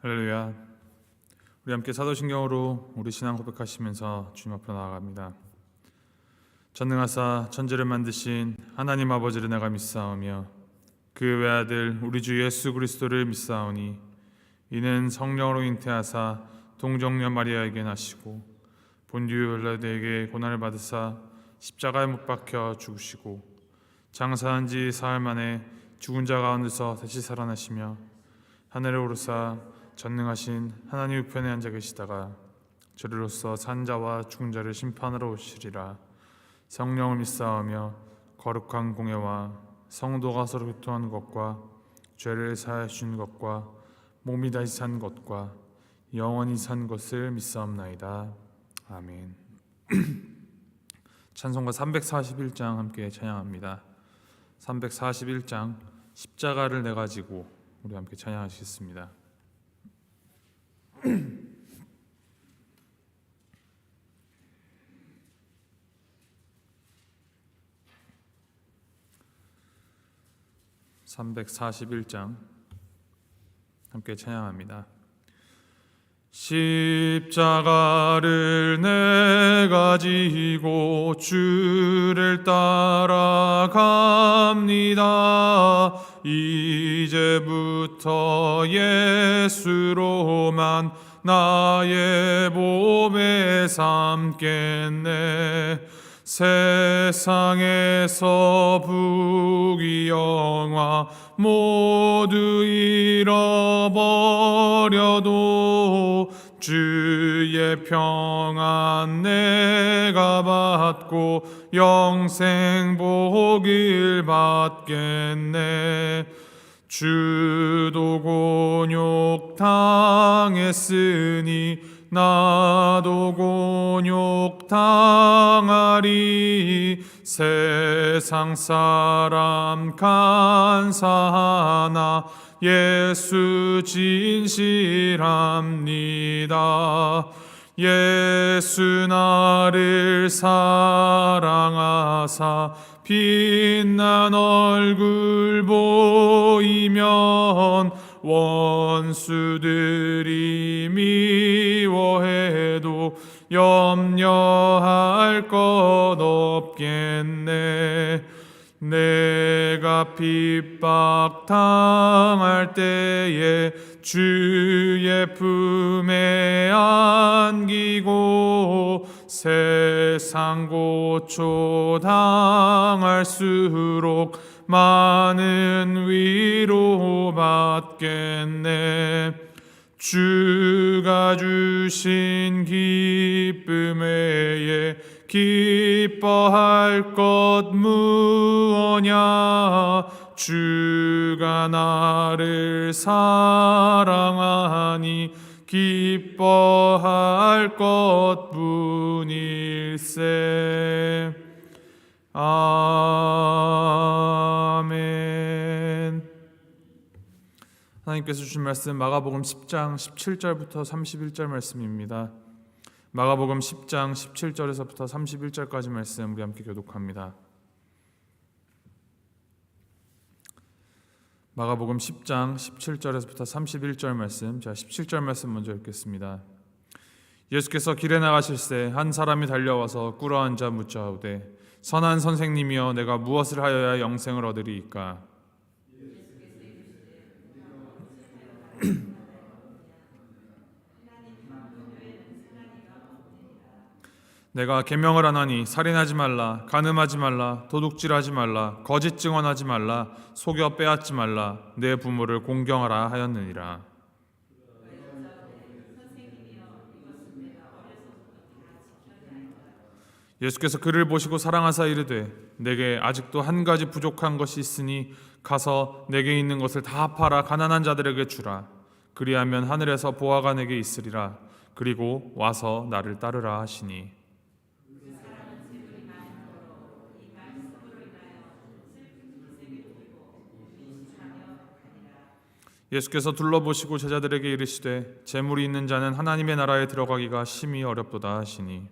할렐루야. 우리 함께 사도신경으로 우리 신앙 고백하시면서 주님 앞으로 나아갑니다. 전능하사 천지를 만드신 하나님 아버지를 내가 믿사오며 그 외아들 우리 주 예수 그리스도를 믿사오니 이는 성령으로 잉태하사 동정녀 마리아에게 나시고 본디오 헬라데에게 고난을 받으사 십자가에 못 박혀 죽으시고 장사한 지 사흘 만에 죽은 자 가운데서 다시 살아나시며 하늘에 오르사 전능하신 하나님 우편에 앉아 계시다가 저리로서 산 자와 죽은 자를 심판하러 오시리라. 성령을 믿사오며 거룩한 공예와 성도가 서로 교통하는 것과 죄를 사하여 주는 것과 몸이 다시 산 것과 영원히 산 것을 믿사옵나이다. 아멘. 찬송가 341장 함께 찬양합니다. 341장 십자가를 내가 지고 우리 함께 찬양하시겠습니다. 341장 함께 찬양합니다. 십자가를 내가 지고 주를 따라갑니다. 이제부터 예수로만 나의 몸에 삼겠네. 세상에서 부귀 영화 모두 잃어버려도 주의 평안 내가 받고 영생 복을 받겠네. 주도 곤욕 당했으니 나도 곤욕 당하리. 세상 사람 간사하나 예수 진실합니다. 예수 나를 사랑하사 빛난 얼굴 보이면 원수들이 미워해도 염려할 것 없겠네. 내가 핍박 당할 때에 주의 품에 안기고 세상 고초 당할수록 많은 위로 받겠네. 주가 주신 기쁨 외에 기뻐할 것 무엇냐. 주가 나를 사랑하니 기뻐할 것뿐일세. 아멘. 하나님께서 주신 말씀 마가복음 10장 17절부터 31절 말씀입니다. 마가복음 10장 17절에서부터 31절까지 말씀 우리 함께 교독합니다. 마가복음 10장 17절에서부터 31절 말씀, 제가 17절 말씀 먼저 읽겠습니다. 예수께서 길에 나가실새 한 사람이 달려와서 꿇어앉아 묻자오되 선한 선생님이여 내가 무엇을 하여야 영생을 얻으리이까? 내가 계명을 하나니 살인하지 말라, 간음하지 말라, 도둑질하지 말라, 거짓 증언하지 말라, 속여 빼앗지 말라, 내 부모를 공경하라 하였느니라. 예수께서 그를 보시고 사랑하사 이르되 내게 아직도 한 가지 부족한 것이 있으니 가서 내게 있는 것을 다 팔아 가난한 자들에게 주라. 그리하면 하늘에서 보화가 내게 있으리라. 그리고 와서 나를 따르라 하시니 예수께서 둘러보시고 제자들에게 이르시되 재물이 있는 자는 하나님의 나라에 들어가기가 심히 어렵도다 하시니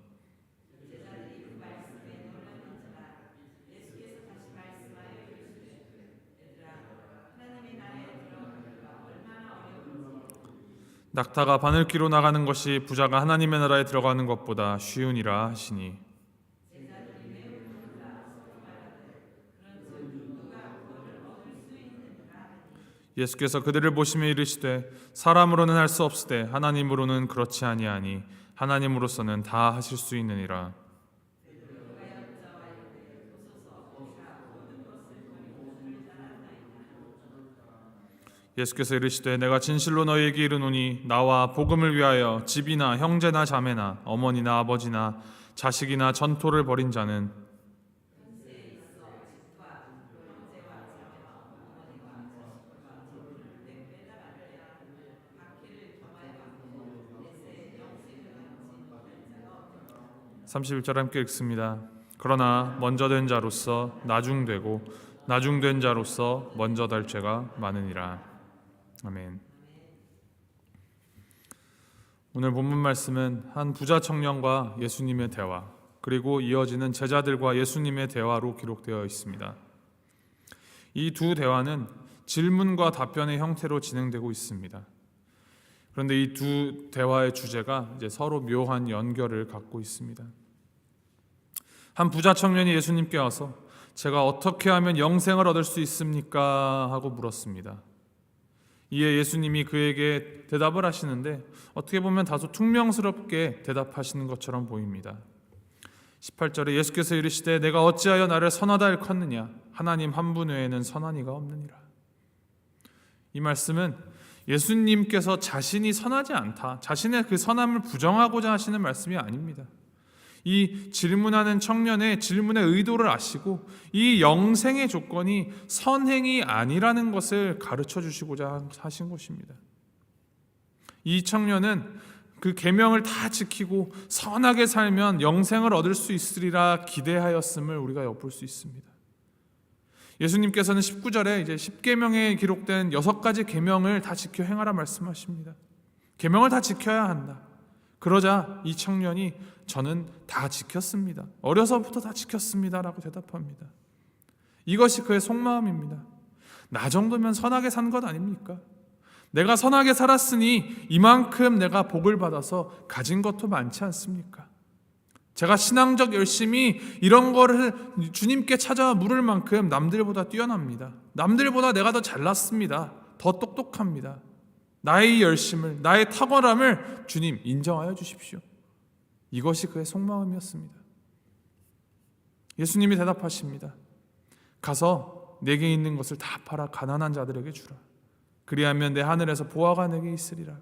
낙타가 바늘기로 나가는 것이 부자가 하나님의 나라에 들어가는 것보다 쉬우니라 하시니 예수께서 그들을 보시며 이르시되 사람으로는 할 수 없으되 하나님으로는 그렇지 아니하니 하나님으로서는 다 하실 수 있느니라. 예수께서 이르시되 내가 진실로 너희에게 이르노니 나와 복음을 위하여 집이나 형제나 자매나 어머니나 아버지나 자식이나 전토를 벌인 자는 (31절) 함께 읽습니다. 그러나 먼저 된 자로서 나중되고 나중된 자로서 먼저 될 죄가 많으니라. 아멘. 오늘 본문 말씀은 한 부자 청년과 예수님의 대화, 그리고 이어지는 제자들과 예수님의 대화로 기록되어 있습니다. 이 두 대화는 질문과 답변의 형태로 진행되고 있습니다. 그런데 이 두 대화의 주제가 이제 서로 묘한 연결을 갖고 있습니다. 한 부자 청년이 예수님께 와서 제가 어떻게 하면 영생을 얻을 수 있습니까? 하고 물었습니다. 이에 예수님이 그에게 대답을 하시는데 어떻게 보면 다소 퉁명스럽게 대답하시는 것처럼 보입니다. 18절에 예수께서 이르시되 내가 어찌하여 나를 선하다 일컫느냐 하나님 한 분 외에는 선한 이가 없느니라. 이 말씀은 예수님께서 자신이 선하지 않다, 자신의 그 선함을 부정하고자 하시는 말씀이 아닙니다. 이 질문하는 청년의 질문의 의도를 아시고 이 영생의 조건이 선행이 아니라는 것을 가르쳐 주시고자 하신 것입니다. 이 청년은 그 계명을 다 지키고 선하게 살면 영생을 얻을 수 있으리라 기대하였음을 우리가 엿볼 수 있습니다. 예수님께서는 19절에 이제 10계명에 기록된 6가지 계명을 다 지켜 행하라 말씀하십니다. 계명을 다 지켜야 한다. 그러자 이 청년이 저는 다 지켰습니다. 어려서부터 다 지켰습니다. 라고 대답합니다. 이것이 그의 속마음입니다. 나 정도면 선하게 산 것 아닙니까? 내가 선하게 살았으니 이만큼 내가 복을 받아서 가진 것도 많지 않습니까? 제가 신앙적 열심히 이런 거를 주님께 찾아와 물을 만큼 남들보다 뛰어납니다. 남들보다 내가 더 잘났습니다. 더 똑똑합니다. 나의 열심을, 나의 탁월함을 주님 인정하여 주십시오. 이것이 그의 속마음이었습니다. 예수님이 대답하십니다. 가서 내게 있는 것을 다 팔아 가난한 자들에게 주라. 그리하면 내 하늘에서 보화가 내게 있으리라.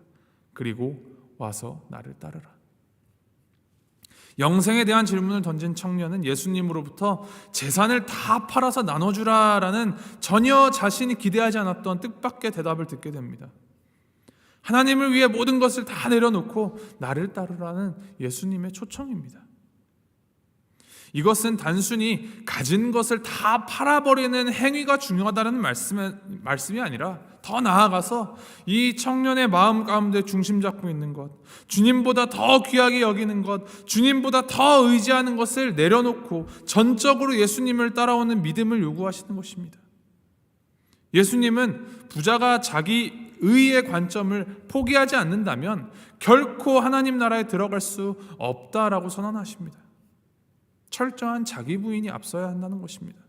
그리고 와서 나를 따르라. 영생에 대한 질문을 던진 청년은 예수님으로부터 재산을 다 팔아서 나눠주라라는 전혀 자신이 기대하지 않았던 뜻밖의 대답을 듣게 됩니다. 하나님을 위해 모든 것을 다 내려놓고 나를 따르라는 예수님의 초청입니다. 이것은 단순히 가진 것을 다 팔아버리는 행위가 중요하다는 말씀이 아니라 더 나아가서 이 청년의 마음 가운데 중심 잡고 있는 것, 주님보다 더 귀하게 여기는 것, 주님보다 더 의지하는 것을 내려놓고 전적으로 예수님을 따라오는 믿음을 요구하시는 것입니다. 예수님은 부자가 자기 의의 관점을 포기하지 않는다면 결코 하나님 나라에 들어갈 수 없다라고 선언하십니다. 철저한 자기 부인이 앞서야 한다는 것입니다.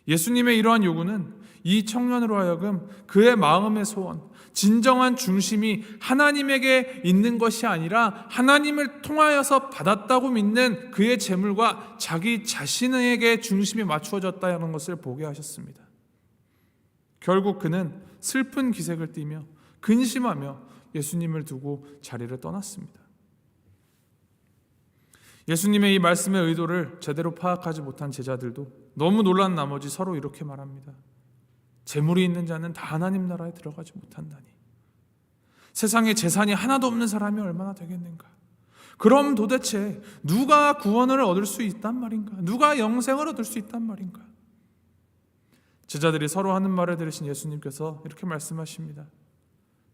예수님의 이러한 요구는 이 청년으로 하여금 그의 마음의 소원, 진정한 중심이 하나님에게 있는 것이 아니라 하나님을 통하여서 받았다고 믿는 그의 재물과 자기 자신에게 중심이 맞추어졌다는 것을 보게 하셨습니다. 결국 그는 슬픈 기색을 띠며 근심하며 예수님을 두고 자리를 떠났습니다. 예수님의 이 말씀의 의도를 제대로 파악하지 못한 제자들도 너무 놀란 나머지 서로 이렇게 말합니다. 재물이 있는 자는 다 하나님 나라에 들어가지 못한다니. 세상에 재산이 하나도 없는 사람이 얼마나 되겠는가? 그럼 도대체 누가 구원을 얻을 수 있단 말인가? 누가 영생을 얻을 수 있단 말인가? 제자들이 서로 하는 말을 들으신 예수님께서 이렇게 말씀하십니다.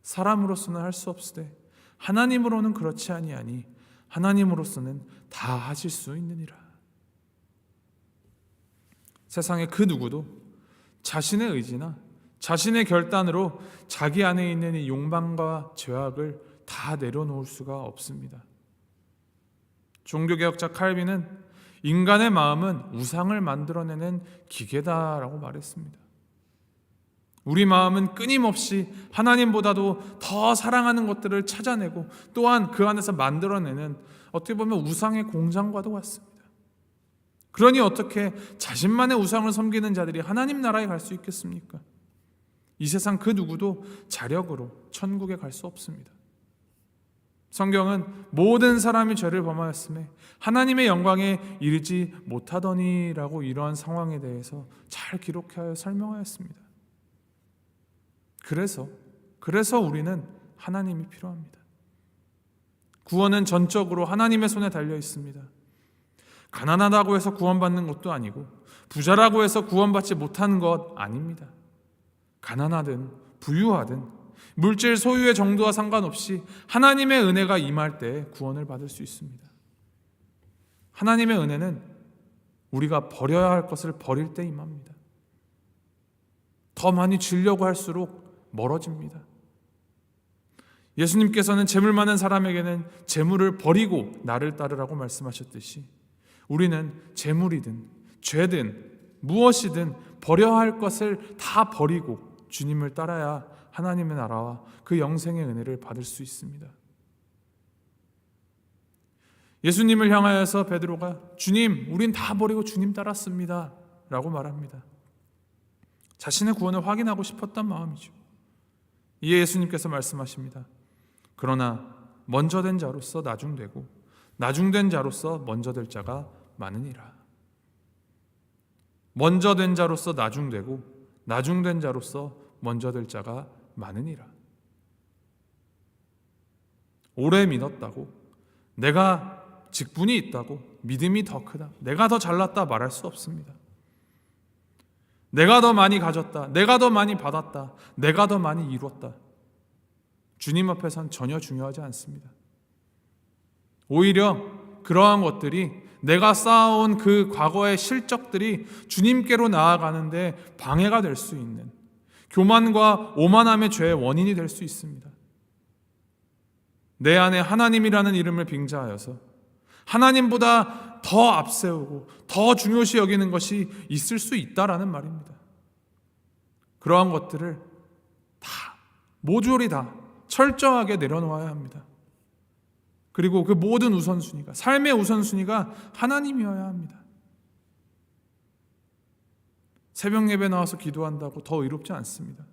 사람으로서는 할 수 없으되 하나님으로는 그렇지 아니하니 하나님으로서는 다 하실 수 있느니라. 세상의 그 누구도 자신의 의지나 자신의 결단으로 자기 안에 있는 이 욕망과 죄악을 다 내려놓을 수가 없습니다. 종교개혁자 칼빈은 인간의 마음은 우상을 만들어내는 기계다라고 말했습니다. 우리 마음은 끊임없이 하나님보다도 더 사랑하는 것들을 찾아내고 또한 그 안에서 만들어내는 어떻게 보면 우상의 공장과도 같습니다. 그러니 어떻게 자신만의 우상을 섬기는 자들이 하나님 나라에 갈 수 있겠습니까? 이 세상 그 누구도 자력으로 천국에 갈 수 없습니다. 성경은 모든 사람이 죄를 범하였음에 하나님의 영광에 이르지 못하더니라고 이러한 상황에 대해서 잘 기록하여 설명하였습니다. 그래서 우리는 하나님이 필요합니다. 구원은 전적으로 하나님의 손에 달려 있습니다. 가난하다고 해서 구원받는 것도 아니고 부자라고 해서 구원받지 못하는 것 아닙니다. 가난하든 부유하든 물질 소유의 정도와 상관없이 하나님의 은혜가 임할 때 구원을 받을 수 있습니다. 하나님의 은혜는 우리가 버려야 할 것을 버릴 때 임합니다. 더 많이 주려고 할수록 멀어집니다. 예수님께서는 재물 많은 사람에게는 재물을 버리고 나를 따르라고 말씀하셨듯이 우리는 재물이든 죄든 무엇이든 버려야 할 것을 다 버리고 주님을 따라야 하나님의 나라와 그 영생의 은혜를 받을 수 있습니다. 예수님을 향하여서 베드로가 주님, 우린 다 버리고 주님 따랐습니다 라고 말합니다. 자신의 구원을 확인하고 싶었던 마음이죠. 이에 예수님께서 말씀하십니다. 그러나 먼저 된 자로서 나중되고 나중된 자로서 먼저 될 자가 많으니라. 먼저 된 자로서 나중되고 나중된 자로서 먼저 될 자가 많으니라. 오래 믿었다고 내가 직분이 있다고 믿음이 더 크다, 내가 더 잘났다 말할 수 없습니다. 내가 더 많이 가졌다, 내가 더 많이 받았다, 내가 더 많이 이뤘다, 주님 앞에선 전혀 중요하지 않습니다. 오히려 그러한 것들이 내가 쌓아온 그 과거의 실적들이 주님께로 나아가는데 방해가 될 수 있는 교만과 오만함의 죄의 원인이 될 수 있습니다. 내 안에 하나님이라는 이름을 빙자하여서 하나님보다 더 앞세우고 더 중요시 여기는 것이 있을 수 있다라는 말입니다. 그러한 것들을 다 모조리 다 철저하게 내려놓아야 합니다. 그리고 그 모든 우선순위가, 삶의 우선순위가 하나님이어야 합니다. 새벽 예배 나와서 기도한다고 더 의롭지 않습니다.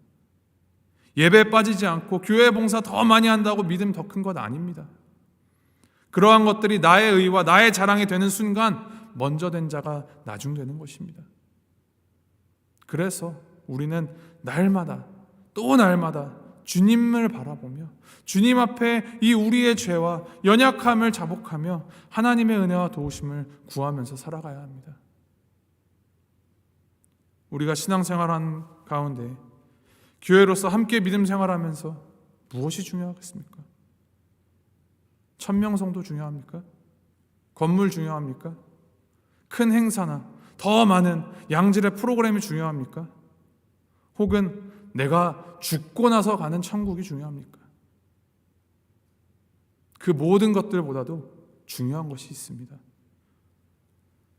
예배에 빠지지 않고 교회 봉사 더 많이 한다고 믿음 더 큰 것 아닙니다. 그러한 것들이 나의 의와 나의 자랑이 되는 순간 먼저 된 자가 나중되는 것입니다. 그래서 우리는 날마다 또 날마다 주님을 바라보며 주님 앞에 이 우리의 죄와 연약함을 자복하며 하나님의 은혜와 도우심을 구하면서 살아가야 합니다. 우리가 신앙생활한 가운데 교회로서 함께 믿음 생활하면서 무엇이 중요하겠습니까? 천명성도 중요합니까? 건물 중요합니까? 큰 행사나 더 많은 양질의 프로그램이 중요합니까? 혹은 내가 죽고 나서 가는 천국이 중요합니까? 그 모든 것들보다도 중요한 것이 있습니다.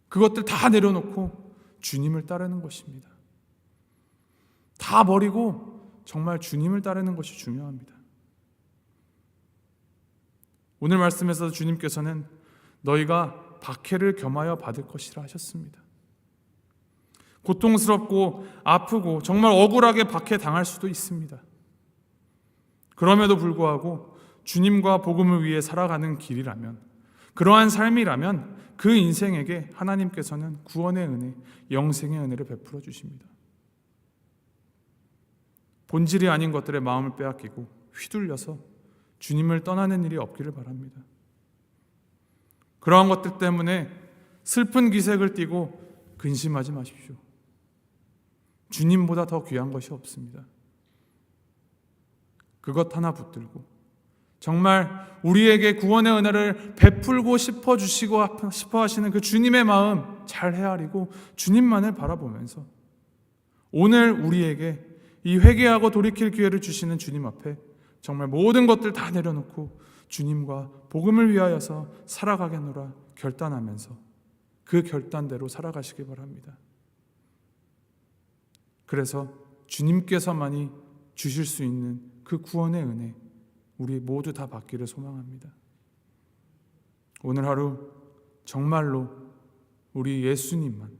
그것들 다 내려놓고 주님을 따르는 것입니다. 다 버리고 정말 주님을 따르는 것이 중요합니다. 오늘 말씀에서 주님께서는 너희가 박해를 겸하여 받을 것이라 하셨습니다. 고통스럽고 아프고 정말 억울하게 박해당할 수도 있습니다. 그럼에도 불구하고 주님과 복음을 위해 살아가는 길이라면, 그러한 삶이라면 그 인생에게 하나님께서는 구원의 은혜, 영생의 은혜를 베풀어 주십니다. 본질이 아닌 것들의 마음을 빼앗기고 휘둘려서 주님을 떠나는 일이 없기를 바랍니다. 그러한 것들 때문에 슬픈 기색을 띠고 근심하지 마십시오. 주님보다 더 귀한 것이 없습니다. 그것 하나 붙들고 정말 우리에게 구원의 은혜를 베풀고 싶어 하시는 그 주님의 마음 잘 헤아리고 주님만을 바라보면서 오늘 우리에게 이 회개하고 돌이킬 기회를 주시는 주님 앞에 정말 모든 것들 다 내려놓고 주님과 복음을 위하여서 살아가겠노라 결단하면서 그 결단대로 살아가시기 바랍니다. 그래서 주님께서만이 주실 수 있는 그 구원의 은혜 우리 모두 다 받기를 소망합니다. 오늘 하루 정말로 우리 예수님만,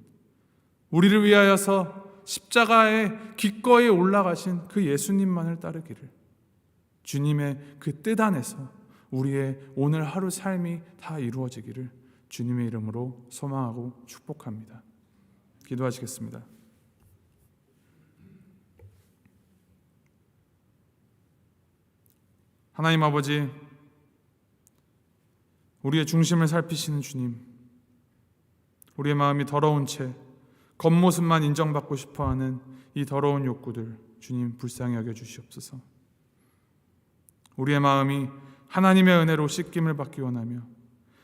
우리를 위하여서 십자가에 기꺼이 올라가신 그 예수님만을 따르기를, 주님의 그 뜻 안에서 우리의 오늘 하루 삶이 다 이루어지기를 주님의 이름으로 소망하고 축복합니다. 기도하시겠습니다. 하나님 아버지, 우리의 중심을 살피시는 주님, 우리의 마음이 더러운 채 겉모습만 인정받고 싶어하는 이 더러운 욕구들 주님 불쌍히 여겨주시옵소서. 우리의 마음이 하나님의 은혜로 씻김을 받기 원하며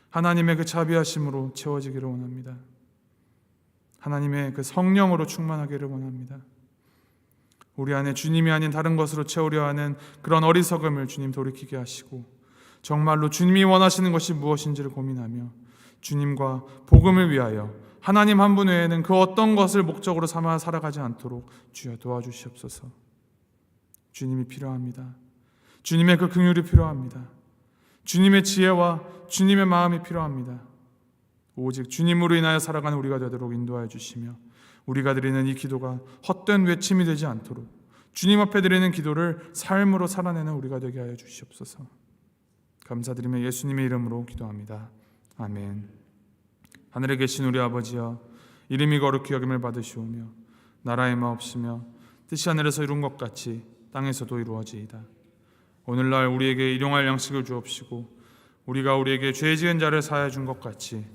하나님의 그 자비하심으로 채워지기를 원합니다. 하나님의 그 성령으로 충만하기를 원합니다. 우리 안에 주님이 아닌 다른 것으로 채우려 하는 그런 어리석음을 주님 돌이키게 하시고 정말로 주님이 원하시는 것이 무엇인지를 고민하며 주님과 복음을 위하여 하나님 한 분 외에는 그 어떤 것을 목적으로 삼아 살아가지 않도록 주여 도와주시옵소서. 주님이 필요합니다. 주님의 그 긍휼이 필요합니다. 주님의 지혜와 주님의 마음이 필요합니다. 오직 주님으로 인하여 살아가는 우리가 되도록 인도하여 주시며 우리가 드리는 이 기도가 헛된 외침이 되지 않도록 주님 앞에 드리는 기도를 삶으로 살아내는 우리가 되게 하여 주시옵소서. 감사드리며 예수님의 이름으로 기도합니다. 아멘. 하늘에 계신 우리 아버지여, 이름이 거룩히 여김을 받으시오며 나라의 마옵시며 뜻이 하늘에서 이룬 것 같이 땅에서도 이루어지이다. 오늘날 우리에게 일용할 양식을 주옵시고 우리가 우리에게 죄 지은 자를 사하여 준 것 같이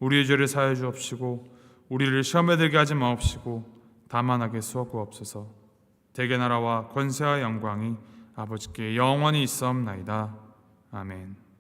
우리의 죄를 사하여 주옵시고 우리를 시험에 들게 하지 마옵시고 다만 하게 수었구옵소서. 대개 나라와 권세와 영광이 아버지께 영원히 있사옵나이다. 아멘.